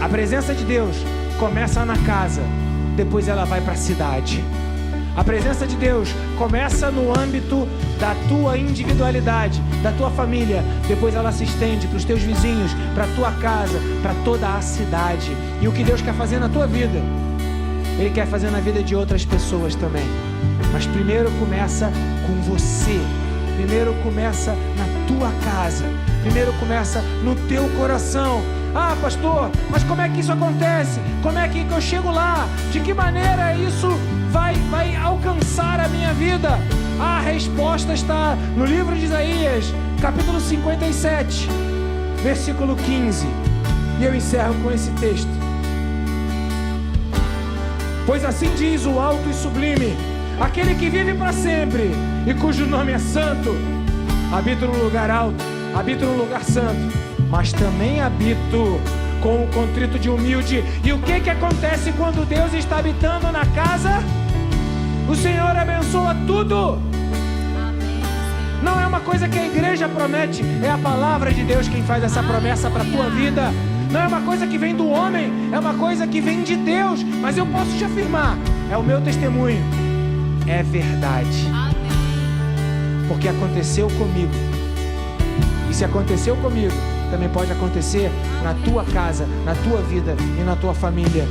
S1: A presença de Deus começa na casa, depois ela vai para a cidade. A presença de Deus começa no âmbito da tua individualidade, da tua família, depois ela se estende para os teus vizinhos, para a tua casa, para toda a cidade. E o que Deus quer fazer na tua vida, Ele quer fazer na vida de outras pessoas também. Mas primeiro começa com você, primeiro começa na tua casa, primeiro começa no teu coração. Ah, pastor, mas como é que isso acontece? Como é que eu chego lá? De que maneira isso vai alcançar a minha vida? A resposta está no livro de Isaías, capítulo 57, versículo 15. E eu encerro com esse texto. Pois assim diz o alto e sublime, aquele que vive para sempre e cujo nome é santo. Habito no lugar alto, habito no lugar santo, mas também habito com o contrito de humilde. E o que acontece quando Deus está habitando na casa? O Senhor abençoa tudo. Não é uma coisa que a igreja promete, é a palavra de Deus quem faz essa promessa para a tua vida. Não é uma coisa que vem do homem, é uma coisa que vem de Deus. Mas eu posso te afirmar, é o meu testemunho, é verdade. Porque aconteceu comigo. E se aconteceu comigo, também pode acontecer na tua casa, na tua vida e na tua família.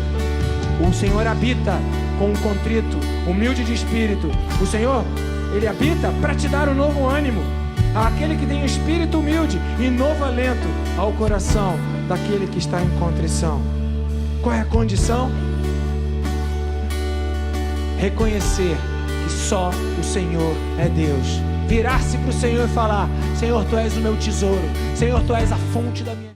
S1: O Senhor habita com um contrito, humilde de espírito. O Senhor, Ele habita para te dar um novo ânimo, àquele que tem um espírito humilde e novo alento ao coração daquele que está em contrição. Qual é a condição? Reconhecer que só o Senhor é Deus. Virar-se para o Senhor e falar: Senhor, Tu és o meu tesouro. Senhor, Tu és a fonte da minha